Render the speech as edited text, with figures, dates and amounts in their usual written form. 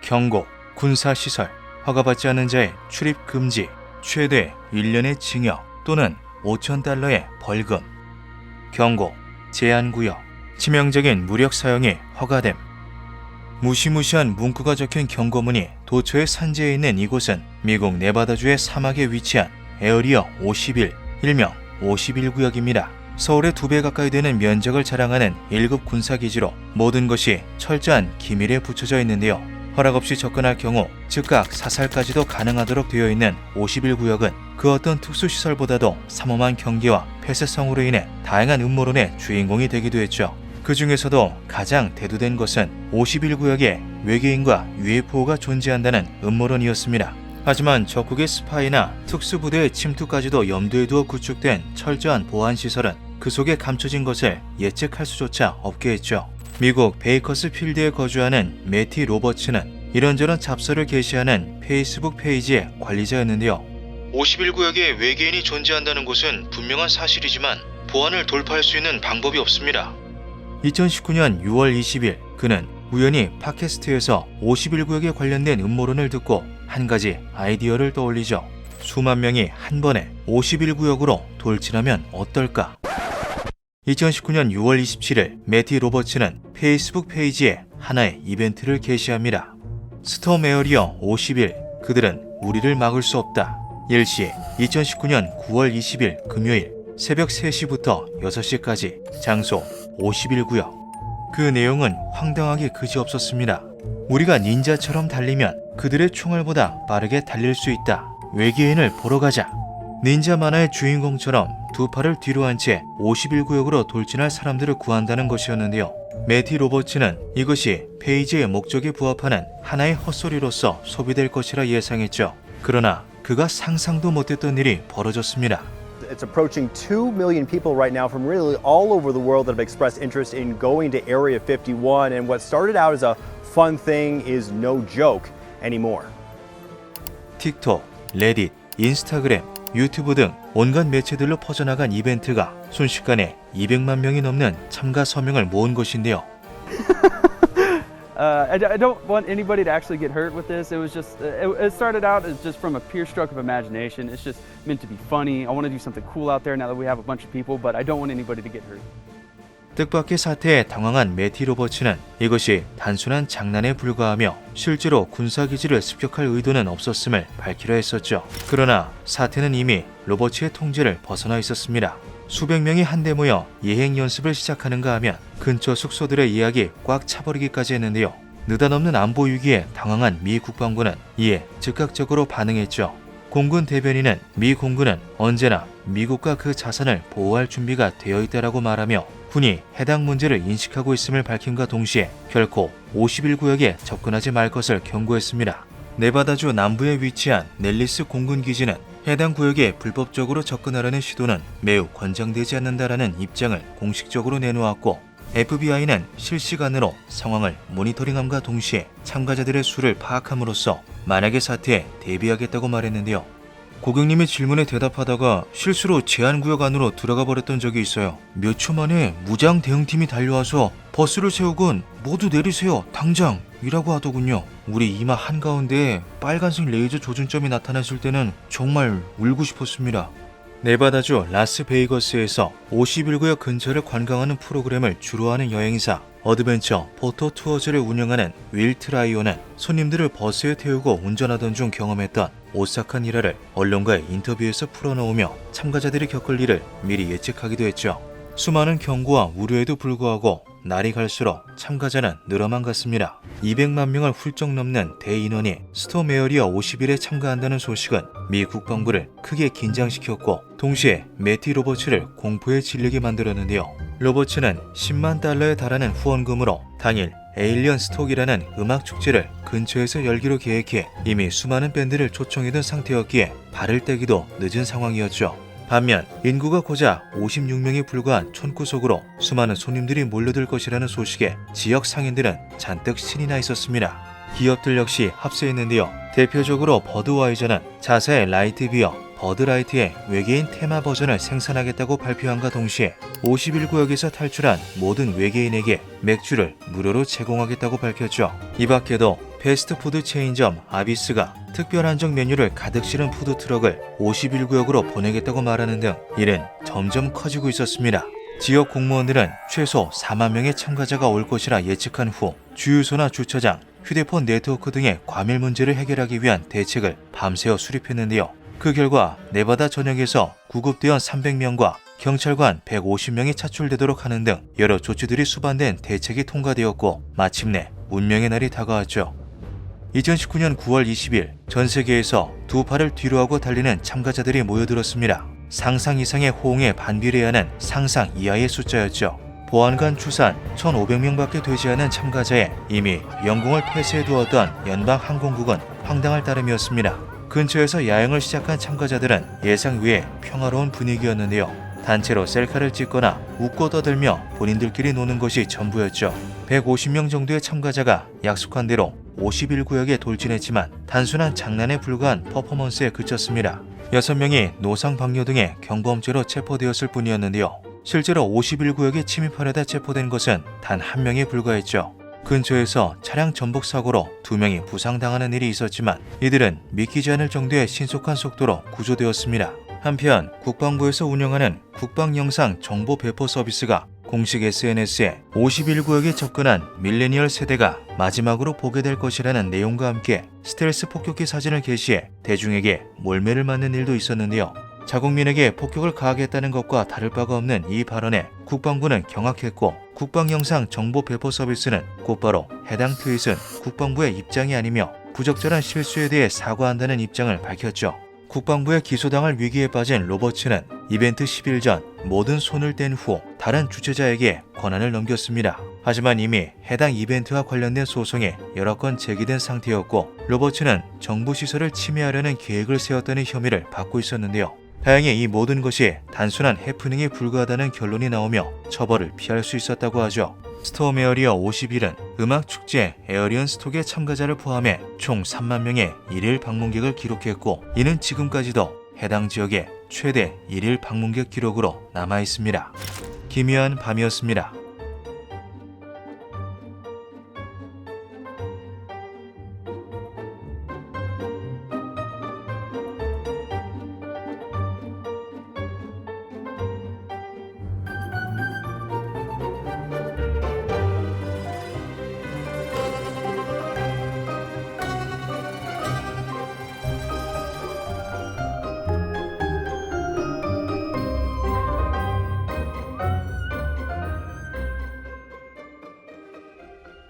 경고, 군사시설, 허가받지 않은 자의 출입 금지, 최대 1년의 징역 또는 5,000달러의 벌금. 경고, 제한구역, 치명적인 무력 사용이 허가됨. 무시무시한 문구가 적힌 경고문이 도처의 산지에 있는 이곳은 미국 네바다주의 사막에 위치한 에어리어 51, 일명 51구역입니다. 서울의 2배 가까이 되는 면적을 자랑하는 1급 군사기지로 모든 것이 철저한 기밀에 붙여져 있는데요. 허락 없이 접근할 경우 즉각 사살까지도 가능하도록 되어 있는 51구역은 그 어떤 특수시설보다도 삼엄한 경계와 폐쇄성으로 인해 다양한 음모론의 주인공이 되기도 했죠. 그 중에서도 가장 대두된 것은 51구역에 외계인과 UFO가 존재한다는 음모론이었습니다. 하지만 적국의 스파이나 특수부대의 침투까지도 염두에 두어 구축된 철저한 보안시설은 그 속에 감춰진 것을 예측할 수조차 없게 했죠. 미국 베이커스필드에 거주하는 매티 로버츠는 이런저런 잡서를 게시하는 페이스북 페이지의 관리자였는데요. 51구역에 외계인이 존재한다는 것은 분명한 사실이지만 보안을 돌파할 수 있는 방법이 없습니다. 2019년 6월 20일 그는 우연히 팟캐스트에서 51구역에 관련된 음모론을 듣고 한 가지 아이디어를 떠올리죠. 수만 명이 한 번에 51구역으로 돌진하면 어떨까? 2019년 6월 27일 매티 로버츠는 페이스북 페이지에 하나의 이벤트를 게시합니다. 스톰 에어리어 51, 그들은 우리를 막을 수 없다. 일시 2019년 9월 20일 금요일 새벽 3시부터 6시까지 장소 51구역. 그 내용은 황당하게 그지없었습니다. 우리가 닌자처럼 달리면 그들의 총알보다 빠르게 달릴 수 있다. 외계인을 보러 가자. 닌자 만화의 주인공처럼 두 팔을 뒤로 한 채 51구역으로 돌진할 사람들을 구한다는 것이었는데요. 매티 로버츠는 이것이 페이지의 목적에 부합하는 하나의 헛소리로서 소비될 것이라 예상했죠. 그러나 그가 상상도 못했던 일이 벌어졌습니다. It's approaching 2 million people right now from really all over the world that have expressed interest in going to Area 51, and what started out as a fun thing is no joke anymore. 틱톡, 레딧, 인스타그램, 유튜브 등 온갖 매체들로 퍼져나간 이벤트가 순식간에 200만 명이 넘는 참가 서명을 모은 것인데요. I don't want anybody to actually get hurt with this. It was just, it started out as just from a pure stroke of imagination. It's just meant to be funny. I want to do something cool out there now that we have a bunch of people, but I don't want anybody to get hurt. 뜻밖의 사태에 당황한 매티 로버츠는 이것이 단순한 장난에 불과하며 실제로 군사기지를 습격할 의도는 없었음을 밝히려 했었죠. 그러나 사태는 이미 로버츠의 통제를 벗어나 있었습니다. 수백 명이 한데 모여 예행 연습을 시작하는가 하면 근처 숙소들의 예약이 꽉 차버리기까지 했는데요. 느닷없는 안보 위기에 당황한 미 국방부는 이에 즉각적으로 반응했죠. 공군 대변인은 미 공군은 언제나 미국과 그 자산을 보호할 준비가 되어 있다라고 말하며 군이 해당 문제를 인식하고 있음을 밝힘과 동시에 결코 51구역에 접근하지 말 것을 경고했습니다. 네바다주 남부에 위치한 넬리스 공군기지는 해당 구역에 불법적으로 접근하려는 시도는 매우 권장되지 않는다라는 입장을 공식적으로 내놓았고 FBI는 실시간으로 상황을 모니터링함과 동시에 참가자들의 수를 파악함으로써 만약의 사태에 대비하겠다고 말했는데요. 고객님의 질문에 대답하다가 실수로 제한구역 안으로 들어가 버렸던 적이 있어요. 몇 초 만에 무장 대응팀이 달려와서 버스를 세우곤 모두 내리세요 당장 이라고 하더군요. 우리 이마 한가운데에 빨간색 레이저 조준점이 나타났을 때는 정말 울고 싶었습니다. 네바다주 라스베이거스에서 51구역 근처를 관광하는 프로그램을 주로 하는 여행사 어드벤처 포토 투어즈를 운영하는 윌 트라이오는 손님들을 버스에 태우고 운전하던 중 경험했던 오싹한 일화를 언론과의 인터뷰에서 풀어놓으며 참가자들이 겪을 일을 미리 예측하기도 했죠. 수많은 경고와 우려에도 불구하고 날이 갈수록 참가자는 늘어만 갔습니다. 200만 명을 훌쩍 넘는 대인원이 스톰 에어리어 51에 참가한다는 소식은 미 국방부를 크게 긴장시켰고 동시에 매티 로버츠를 공포에 질리게 만들었는데요. 로버츠는 10만 달러에 달하는 후원금으로 당일 에일리언 스톡이라는 음악 축제를 근처에서 열기로 계획해 이미 수많은 밴드를 초청해둔 상태였기에 발을 떼기도 늦은 상황이었죠. 반면 인구가 고작 56명에 불과한 촌구 속으로 수많은 손님들이 몰려들 것이라는 소식에 지역 상인들은 잔뜩 신이 나 있었습니다. 기업들 역시 합세했는데요. 대표적으로 버드와이저는 자사의 라이트 비어 버드라이트의 외계인 테마 버전을 생산하겠다고 발표한과 동시에 51구역에서 탈출한 모든 외계인에게 맥주를 무료로 제공하겠다고 밝혔죠. 이 밖에도 패스트푸드 체인점 아비스가 특별 한정 메뉴를 가득 실은 푸드트럭을 51구역으로 보내겠다고 말하는 등 일은 점점 커지고 있었습니다. 지역 공무원들은 최소 4만 명의 참가자가 올 것이라 예측한 후 주유소나 주차장, 휴대폰 네트워크 등의 과밀 문제를 해결하기 위한 대책을 밤새워 수립했는데요. 그 결과 네바다 전역에서 구급대원 300명과 경찰관 150명이 차출되도록 하는 등 여러 조치들이 수반된 대책이 통과되었고 마침내 운명의 날이 다가왔죠. 2019년 9월 20일 전 세계에서 두 팔을 뒤로하고 달리는 참가자들이 모여들었습니다. 상상 이상의 호응에 반비례 하는 상상 이하의 숫자였죠. 보안관 추산 1,500명밖에 되지 않은 참가자에 이미 영공을 폐쇄해두었던 연방항공국은 황당할 따름이었습니다. 근처에서 야영을 시작한 참가자들은 예상 외의 평화로운 분위기였는데요. 단체로 셀카를 찍거나 웃고 떠들며 본인들끼리 노는 것이 전부였죠. 150명 정도의 참가자가 약속한 대로 51구역에 돌진했지만 단순한 장난에 불과한 퍼포먼스에 그쳤습니다. 6명이 노상방뇨 등의 경범죄로 체포되었을 뿐이었는데요. 실제로 51구역에 침입하려다 체포된 것은 단 1명에 불과했죠. 근처에서 차량 전복 사고로 2명이 부상당하는 일이 있었지만 이들은 믿기지 않을 정도의 신속한 속도로 구조되었습니다. 한편 국방부에서 운영하는 국방영상 정보 배포 서비스가 공식 SNS에 51구역에 접근한 밀레니얼 세대가 마지막으로 보게 될 것이라는 내용과 함께 스텔스 폭격기 사진을 게시해 대중에게 몰매를 맞는 일도 있었는데요. 자국민에게 폭격을 가하겠다는 것과 다를 바가 없는 이 발언에 국방부는 경악했고 국방영상 정보 배포 서비스는 곧바로 해당 트윗은 국방부의 입장이 아니며 부적절한 실수에 대해 사과한다는 입장을 밝혔죠. 국방부의 기소당할 위기에 빠진 로버츠는 이벤트 10일 전 모든 손을 뗀 후 다른 주최자에게 권한을 넘겼습니다. 하지만 이미 해당 이벤트와 관련된 소송에 여러 건 제기된 상태였고 로버츠는 정부 시설을 침해하려는 계획을 세웠다는 혐의를 받고 있었는데요. 다행히 이 모든 것이 단순한 해프닝에 불과하다는 결론이 나오며 처벌을 피할 수 있었다고 하죠. 스톰 에어리어 51은 음악축제 에어리언 스톡의 참가자를 포함해 총 3만 명의 일일 방문객을 기록했고 이는 지금까지도 해당 지역의 최대 일일 방문객 기록으로 남아있습니다. 기묘한 밤이었습니다.